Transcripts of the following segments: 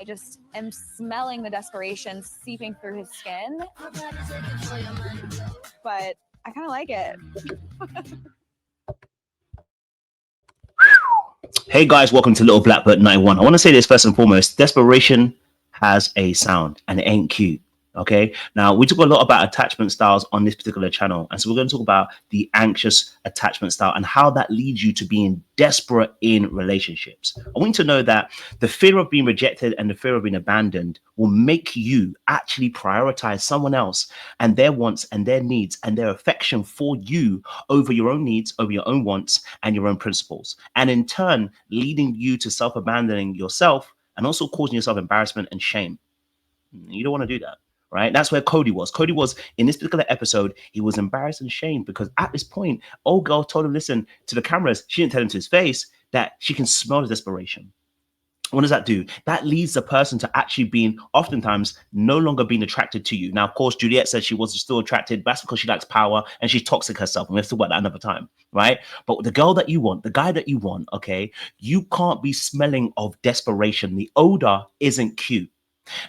just am smelling the desperation seeping through his skin. But I kind of like it. Hey guys, welcome to Little Blackbird 91. I want to say this first and foremost. Desperation has a sound and it ain't cute. Okay, now we talk a lot about attachment styles on this particular channel, and so we're going to talk about the anxious attachment style and how that leads you to being desperate in relationships. I want you to know that the fear of being rejected and the fear of being abandoned will make you actually prioritize someone else and their wants and their needs and their affection for you over your own needs, over your own wants and your own principles, and in turn leading you to self-abandoning yourself and also causing yourself embarrassment and shame. You don't want to do that. Right? That's where Cody was. Cody was in this particular episode. He was embarrassed and shamed because at this point, old girl told him, listen to the cameras. She didn't tell him to his face that she can smell the desperation. What does that do? That leads the person to actually being oftentimes no longer being attracted to you. Now, of course, Juliette said she was still attracted. That's because she likes power and she's toxic herself. And we have to talk about that another time, right? But the girl that you want, the guy that you want, okay, you can't be smelling of desperation. The odor isn't cute.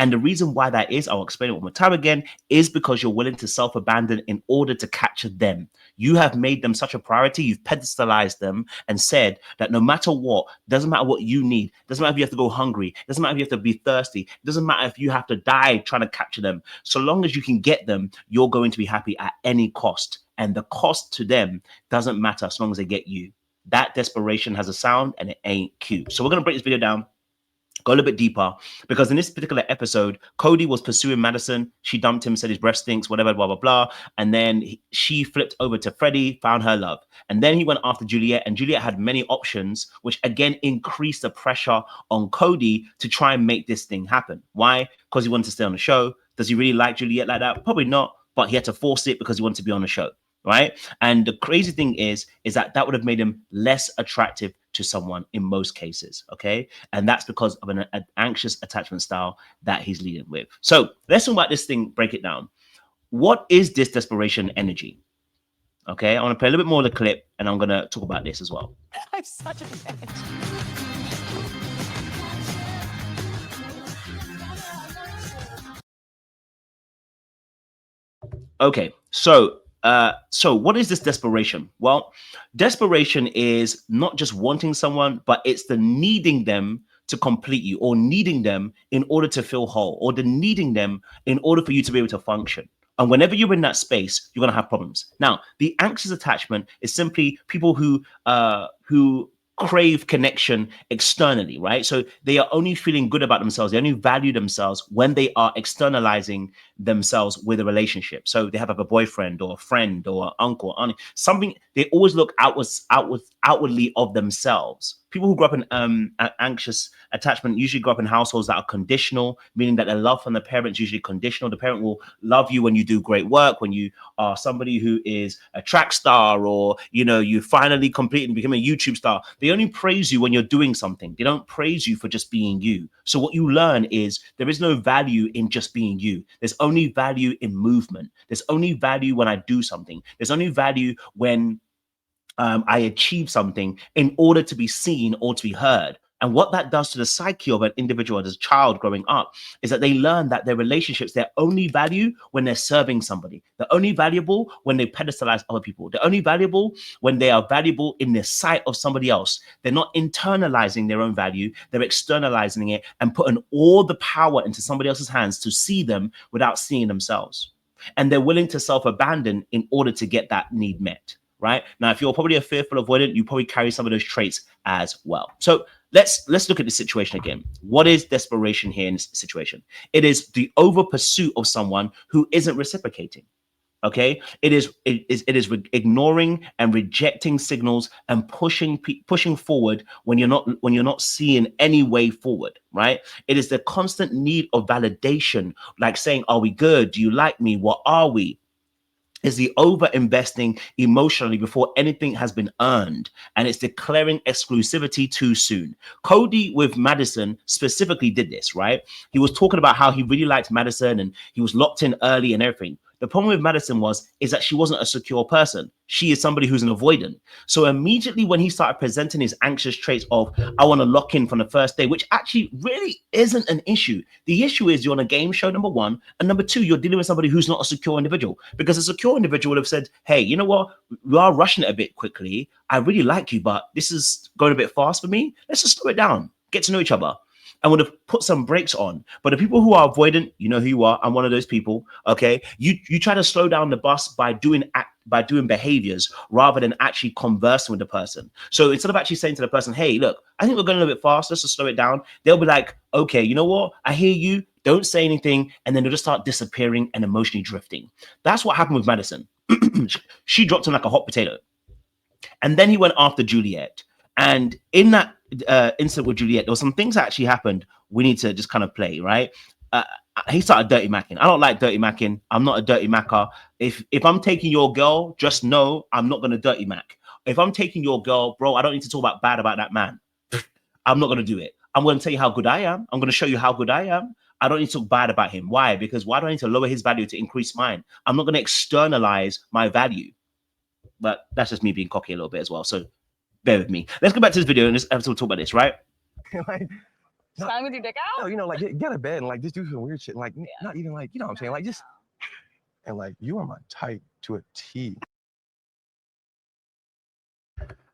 And the reason why that is, I'll explain it one more time again, is because you're willing to self-abandon in order to capture them. You have made them such a priority. You've pedestalized them and said that no matter what, doesn't matter what you need, doesn't matter if you have to go hungry, doesn't matter if you have to be thirsty, doesn't matter if you have to die trying to capture them. So long as you can get them, you're going to be happy at any cost. And the cost to them doesn't matter as long as they get you. That desperation has a sound and it ain't cute. So we're going to break this video down. Go a little bit deeper, because in this particular episode, Cody was pursuing Madison. She dumped him, said his breath stinks, whatever, blah, blah, blah. And then she flipped over to Freddie, found her love. And then he went after Juliette, and Juliette had many options, which again increased the pressure on Cody to try and make this thing happen. Why? Because he wanted to stay on the show. Does he really like Juliette like that? Probably not, but he had to force it because he wanted to be on the show. Right. And the crazy thing is that would have made him less attractive to someone in most cases. OK, and that's because of an anxious attachment style that he's leading with. So let's talk about this thing. Break it down. What is this desperation energy? OK, I want to play a little bit more of the clip and I'm going to talk about this as well. I'm such a bitch. OK, so what is this desperation? Well, desperation is not just wanting someone, but it's the needing them to complete you, or needing them in order to feel whole, or the needing them in order for you to be able to function. And whenever you're in that space, you're going to have problems. Now, the anxious attachment is simply people who crave connection externally, right? So they are only feeling good about themselves. They only value themselves when they are externalizing themselves with a relationship. So they have like a boyfriend or a friend or an uncle or auntie, something. They always look outwardly of themselves. People who grow up in anxious attachment usually grow up in households that are conditional, meaning that their love from the parents is usually conditional. The parent will love you when you do great work, when you are somebody who is a track star, or, you know, you finally complete and become a YouTube star. They only praise you when you're doing something. They don't praise you for just being you. So what you learn is there is no value in just being you. There's only value in movement. There's only value when I do something. There's only value when I achieve something in order to be seen or to be heard. And what that does to the psyche of an individual as a child growing up is that they learn that their relationships, they're only value when they're serving somebody. They're only valuable when they pedestalize other people. They're only valuable when they are valuable in the sight of somebody else. They're not internalizing their own value. They're externalizing it and putting all the power into somebody else's hands to see them without seeing themselves. And they're willing to self-abandon in order to get that need met. Right now, if you're probably a fearful avoidant, you probably carry some of those traits as well. So let's look at the situation again. What is desperation here in this situation? It is the over pursuit of someone who isn't reciprocating. Okay, it is ignoring and rejecting signals and pushing forward when you're not seeing any way forward. Right? It is the constant need of validation, like saying, "Are we good? Do you like me? What are we?" Is the over investing emotionally before anything has been earned, and it's declaring exclusivity too soon. Cody with Madison specifically did this, right? He was talking about how he really liked Madison and he was locked in early and everything. The problem with Madison is that she wasn't a secure person. She is somebody who's an avoidant. So immediately when he started presenting his anxious traits of, I want to lock in from the first day, which actually really isn't an issue. The issue is you're on a game show, number one, and number two, you're dealing with somebody who's not a secure individual, because a secure individual would have said, hey, you know what? We are rushing it a bit quickly. I really like you, but this is going a bit fast for me. Let's just slow it down, get to know each other, and would have put some brakes on. But the people who are avoidant, you know who you are. I'm one of those people. Okay, you try to slow down the bus by doing behaviors rather than actually conversing with the person. So instead of actually saying to the person, hey, look, I think we're going a little bit fast, let's just slow it down, they'll be like, okay, you know what? I hear you. Don't say anything, and then they'll just start disappearing and emotionally drifting. That's what happened with Madison. She dropped him like a hot potato, and then he went after Juliette. And in that incident with Juliette, there were some things that actually happened. We need to just kind of play, right? He started dirty macking. I don't like dirty macking. I'm not a dirty macker. If I'm taking your girl, just know I'm not going to dirty mac. If I'm taking your girl, bro, I don't need to talk bad about that man. I'm not going to do it. I'm going to tell you how good I am. I'm going to show you how good I am. I don't need to talk bad about him. Why? Because why do I need to lower his value to increase mine? I'm not going to externalize my value. But that's just me being cocky a little bit as well. So bear with me. Let's go back to this video and let's have to talk about this, right? Like, Time with your dick out? no, you know, like get out of bed and like just do some weird shit. Like not even like, you know what I'm saying? Like just and like you are my type to a T.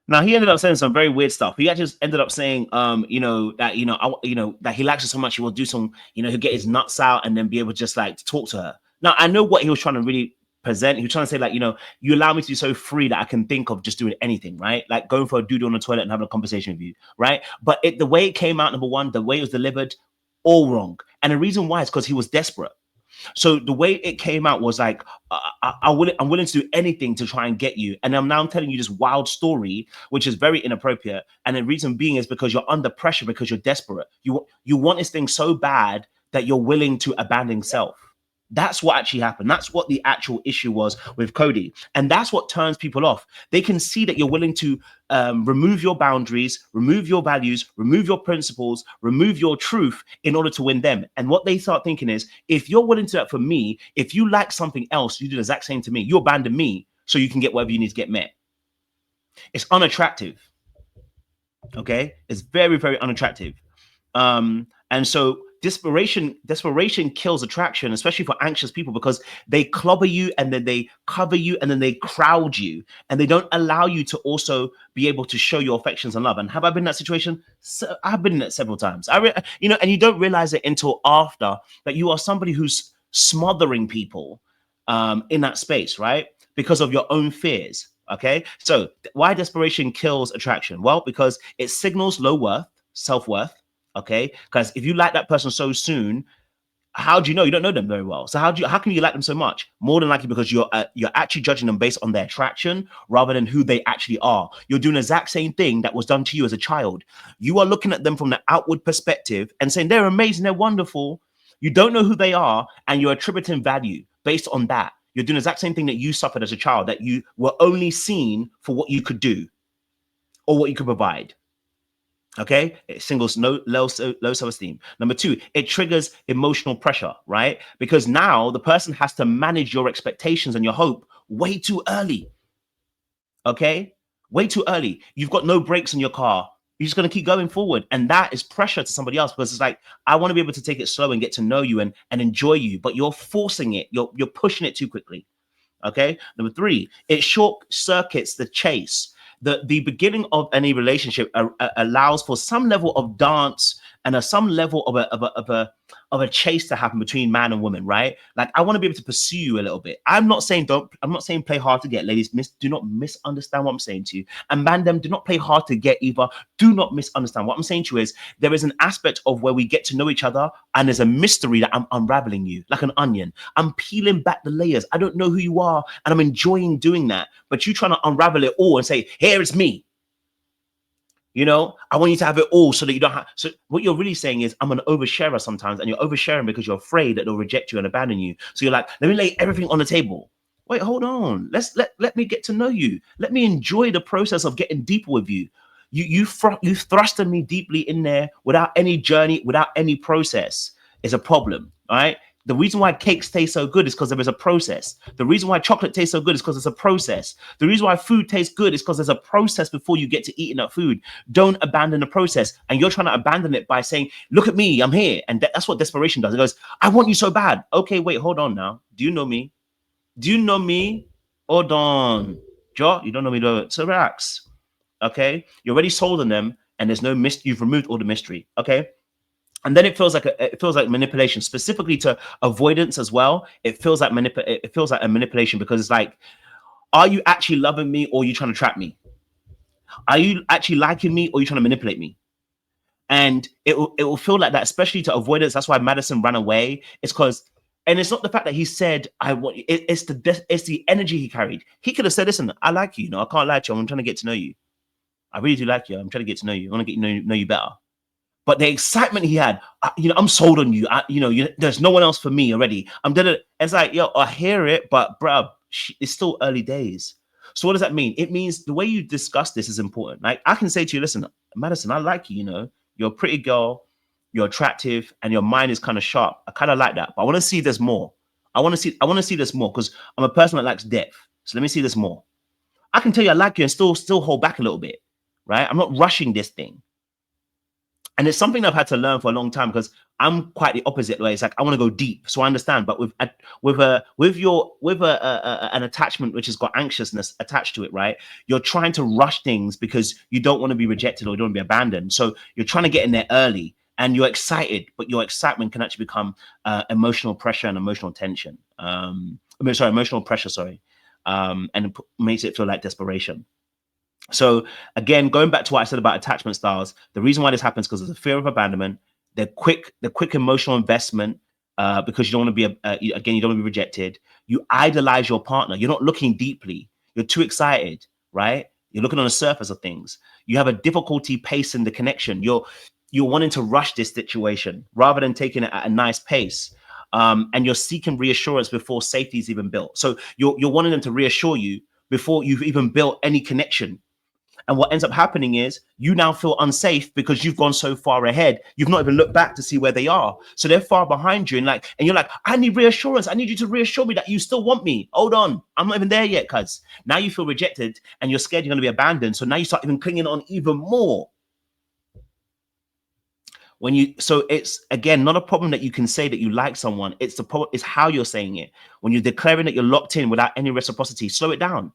Now he ended up saying some very weird stuff. He actually ended up saying, that that he likes her so much he will do some, he'll get his nuts out and then be able to just like talk to her. Now I know what he was trying to really present. He was trying to say like, you allow me to be so free that I can think of just doing anything, right? Like going for a doodle on the toilet and having a conversation with you, right? But the way it came out, number one, the way it was delivered, all wrong. And the reason why is because he was desperate. So the way it came out was like, I'm willing to do anything to try and get you. And I'm now telling you this wild story, which is very inappropriate. And the reason being is because you're under pressure, because you're desperate. You want this thing so bad that you're willing to abandon self. That's what actually happened. That's what the actual issue was with Cody. And that's what turns people off. They can see that you're willing to remove your boundaries, remove your values, remove your principles, remove your truth in order to win them. And what they start thinking is, if you're willing to do that for me, if you like something else, you do the exact same to me. You abandon me so you can get whatever you need to get met. It's unattractive. Okay? It's very, very unattractive. And so desperation kills attraction, especially for anxious people, because they clobber you and then they cover you and then they crowd you and they don't allow you to also be able to show your affections and love. And have I been in that situation? So, I've been in it several times. And you don't realize it until after that you are somebody who's smothering people in that space, right? Because of your own fears. Okay. So why desperation kills attraction? Well, because it signals low worth, self-worth. Okay, because if you like that person so soon, how do you know? You don't know them very well. So how can you like them so much? More than likely because you're actually judging them based on their attraction rather than who they actually are. You're doing the exact same thing that was done to you as a child. You are looking at them from the outward perspective and saying they're amazing, they're wonderful. You don't know who they are, and you're attributing value based on that. You're doing the exact same thing that you suffered as a child, that you were only seen for what you could do or what you could provide. Okay, it singles low self-esteem. Number two, it triggers emotional pressure, right? Because now the person has to manage your expectations and your hope way too early. Okay, way too early. You've got no brakes in your car. You're just going to keep going forward. And that is pressure to somebody else, because it's like, I want to be able to take it slow and get to know you and enjoy you, but you're forcing it. You're pushing it too quickly. Okay. Number three, it short circuits the chase. The beginning of any relationship allows for some level of dance and some level of a chase to happen between man and woman, right? Like, I want to be able to pursue you a little bit. I'm not saying play hard to get, ladies. Do not misunderstand what I'm saying to you. And man, do not play hard to get either. Do not misunderstand. What I'm saying to you is there is an aspect of where we get to know each other, and there's a mystery that I'm unraveling you like an onion. I'm peeling back the layers. I don't know who you are, and I'm enjoying doing that. But you trying to unravel it all and say, here it's me. I want you to have it all so that you don't have. So what you're really saying is, I'm an oversharer sometimes, and you're oversharing because you're afraid that they'll reject you and abandon you. So you're like, let me lay everything on the table. Wait, hold on. Let me get to know you. Let me enjoy the process of getting deeper with you. You thrusted me deeply in there without any journey, without any process. Is a problem, all right? The reason why cakes taste so good is because there is a process. The reason why chocolate tastes so good is because it's a process. The reason why food tastes good is because there's a process before you get to eating that food. Don't abandon the process. And you're trying to abandon it by saying, look at me, I'm here. And that's what desperation does. It goes, I want you so bad. Okay, wait, hold on now. Do you know me? Do you know me? Hold on. Joe, you don't know me though. So relax. Okay? You're already sold on them and there's no mystery. You've removed all the mystery. Okay? And then it feels like manipulation, specifically to avoidance as well. It feels like a manipulation because it's like, are you actually loving me or are you trying to trap me? Are you actually liking me or are you trying to manipulate me? And it will feel like that, especially to avoidance. That's why Madison ran away. It's because, and it's not the fact that he said I want. It's the energy he carried. He could have said, "Listen, I like you. You know, I can't lie to you. I'm trying to get to know you. I really do like you. I'm trying to get to know you. I want to get know you better." But the excitement he had, I'm sold on you. There's no one else for me already. It's like, yo, I hear it, but bruh, it's still early days. So what does that mean? It means the way you discuss this is important. Like I can say to you, listen, Madison, I like you. You know, you're a pretty girl, you're attractive, and your mind is kind of sharp. I kind of like that, but I want to see there's more. I want to see this more because I'm a person that likes depth. So let me see this more. I can tell you I like you and still hold back a little bit, right? I'm not rushing this thing. And it's something I've had to learn for a long time because I'm quite the opposite way. It's like I want to go deep, so I understand. But with an attachment which has got anxiousness attached to it, right? You're trying to rush things because you don't want to be rejected or you don't want to be abandoned. So you're trying to get in there early, and you're excited, but your excitement can actually become emotional pressure and emotional tension. Emotional pressure. Sorry, and it makes it feel like desperation. So again, going back to what I said about attachment styles, the reason why this happens is because of the fear of abandonment, the quick emotional investment, because you don't want to be you don't want to be rejected. You idolize your partner. You're not looking deeply. You're too excited, right? You're looking on the surface of things. You have a difficulty pacing the connection. You're wanting to rush this situation rather than taking it at a nice pace. And you're seeking reassurance before safety is even built. So you're wanting them to reassure you before you've even built any connection. And what ends up happening is you now feel unsafe because you've gone so far ahead. You've not even looked back to see where they are. So they're far behind you. And you're like, I need reassurance. I need you to reassure me that you still want me. Hold on. I'm not even there yet, cuz. Now you feel rejected and you're scared you're going to be abandoned. So now you start even clinging on even more. So it's again not a problem that you can say that you like someone. It's the problem is how you're saying it. When you're declaring that you're locked in without any reciprocity, slow it down.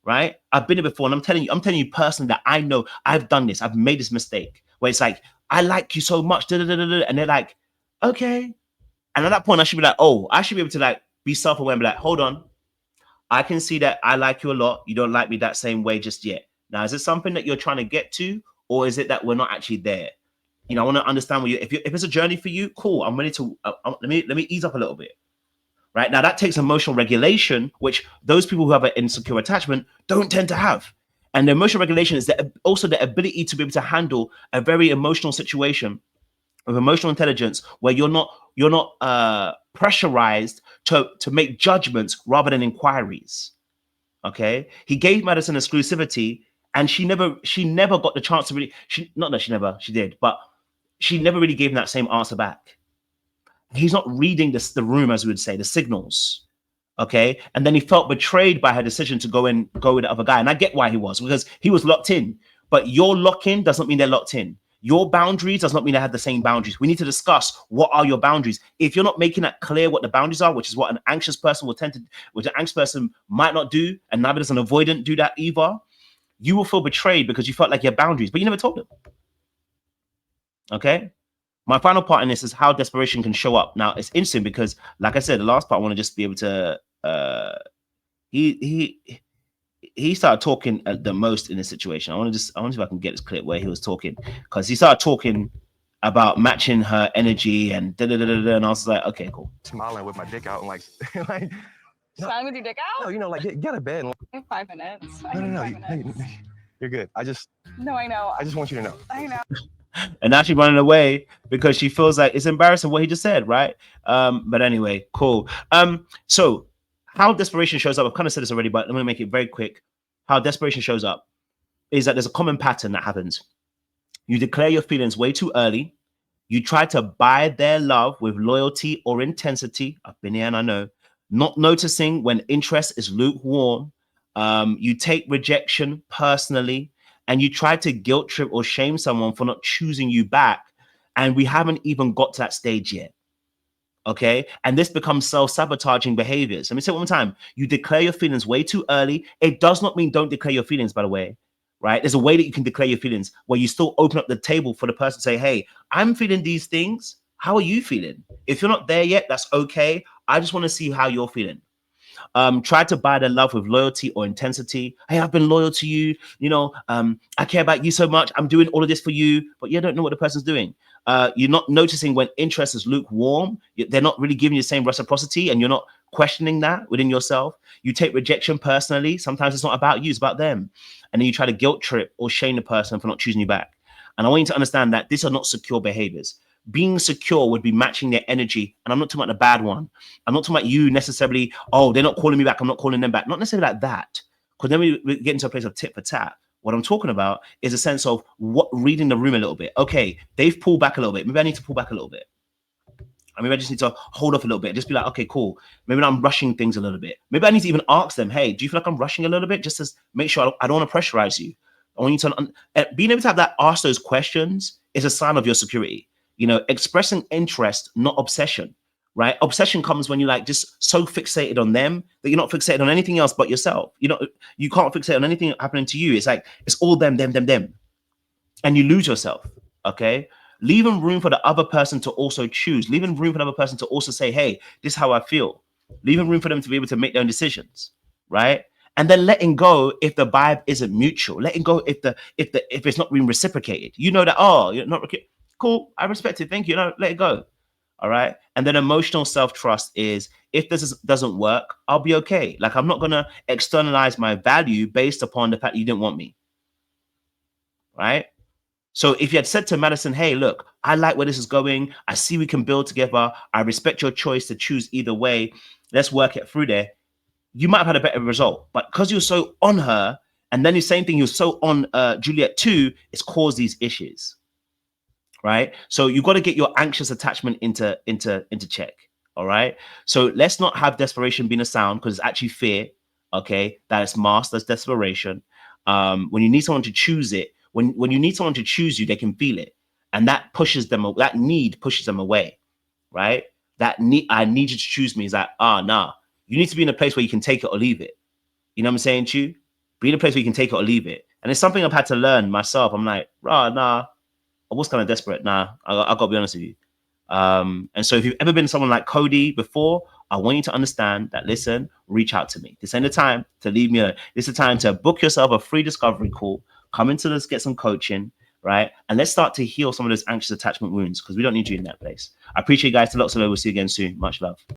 Right? I've been here before, and I'm telling you personally that I know I've done this. I've made this mistake where it's like, I like you so much, and they're like, okay. And at that point, I should be like, oh, I should be able to like be self-aware and be like, hold on, I can see that I like you a lot. You don't like me that same way just yet. Now, is it something that you're trying to get to, or is it that we're not actually there? You know, I want to understand if it's a journey for you, cool. I'm ready to let me ease up a little bit. Right now, that takes emotional regulation, which those people who have an insecure attachment don't tend to have. And the emotional regulation is also the ability to be able to handle a very emotional situation with emotional intelligence, where you're not pressurized to make judgments rather than inquiries. Okay, he gave Madison exclusivity, and she never got the chance to really. She did, but she never really gave him that same answer back. He's not reading the room, as we would say, the signals. Okay. And then he felt betrayed by her decision to go with the other guy. And I get why he was, because he was locked in. But your lock-in doesn't mean they're locked in. Your boundaries does not mean they have the same boundaries. We need to discuss what are your boundaries. If you're not making that clear what the boundaries are, which is what an anxious person which an anxious person might not do, and neither does an avoidant do that either, you will feel betrayed because you felt like you have boundaries, but you never told them. Okay. My final part in this is how desperation can show up. Now, it's interesting because, like I said, the last part, I want to just be able to, he started talking the most in this situation. I want to see if I can get this clip where he was talking, because he started talking about matching her energy and and I was like, okay, cool. Smiling with my dick out and like Smiling with your dick out? No, you know, like get a bed. And, I have 5 minutes. no, you're good. I just want you to know. I know. And now she's running away because she feels like it's embarrassing what he just said, right? But anyway, cool. So how desperation shows up, I've kind of said this already, but I'm going to make it very quick. How desperation shows up is that there's a common pattern that happens. You declare your feelings way too early. You try to buy their love with loyalty or intensity. I've been here and I know. Not noticing when interest is lukewarm. You take rejection personally, and you try to guilt trip or shame someone for not choosing you back. And we haven't even got to that stage yet. Okay. And this becomes self-sabotaging behaviors. Let me say it one more time. You declare your feelings way too early. It does not mean don't declare your feelings, by the way. Right? There's a way that you can declare your feelings where you still open up the table for the person to say, hey, I'm feeling these things. How are you feeling? If you're not there yet, that's okay. I just want to see how you're feeling. Try to buy their love with loyalty or intensity. Hey, I've been loyal to you. I care about you so much. I'm doing all of this for you, but you don't know what the person's doing. You're not noticing when interest is lukewarm. They're not really giving you the same reciprocity, and you're not questioning that within yourself. You take rejection personally. Sometimes it's not about you, it's about them. And then you try to guilt trip or shame the person for not choosing you back. And I want you to understand that these are not secure behaviors. Being secure would be matching their energy. And I'm not talking about the bad one. I'm not talking about you necessarily, oh, they're not calling me back, I'm not calling them back. Not necessarily like that. Because then we get into a place of tit for tat. What I'm talking about is a sense of reading the room a little bit. Okay, they've pulled back a little bit. Maybe I need to pull back a little bit. I mean, I just need to hold off a little bit. Just be like, okay, cool. Maybe I'm rushing things a little bit. Maybe I need to even ask them, hey, do you feel like I'm rushing a little bit? Just to make sure I don't want to pressurize you. I want you to being able to have that, ask those questions is a sign of your security. Expressing interest, not obsession, right? Obsession comes when you're like just so fixated on them that you're not fixated on anything else but yourself. You can't fixate on anything happening to you. It's like, it's all them. And you lose yourself, okay? Leaving room for the other person to also choose. Leaving room for the other person to also say, hey, this is how I feel. Leaving room for them to be able to make their own decisions, right? And then letting go if the vibe isn't mutual. Letting go if it's not being reciprocated. You know that, oh, you're not cool. I respect it. Thank you. No, let it go. All right. And then emotional self-trust is, if this doesn't work, I'll be okay. Like, I'm not going to externalize my value based upon the fact that you didn't want me. Right. So if you had said to Madison, hey, look, I like where this is going. I see we can build together. I respect your choice to choose either way. Let's work it through there. You might have had a better result. But because you're so on her, and then the same thing, you're so on Juliette too, it's caused these issues. Right? So you've got to get your anxious attachment into check. All right. So let's not have desperation being a sound, because it's actually fear. Okay. That is masked as desperation. When you need someone to choose it, when you need someone to choose you, they can feel it. And that pushes them, that need pushes them away. Right? That need, I need you to choose me, is like, nah. You need to be in a place where you can take it or leave it. You know what I'm saying to you? Be in a place where you can take it or leave it. And it's something I've had to learn myself. I'm like, nah. I was kind of desperate. Nah, I got to be honest with you. And so if you've ever been someone like Cody before, I want you to understand that, listen, reach out to me. This ain't the time to leave me alone. This is the time to book yourself a free discovery call. Come into this, get some coaching, right? And let's start to heal some of those anxious attachment wounds, because we don't need you in that place. I appreciate you guys. Lots of love. We'll see you again soon. Much love.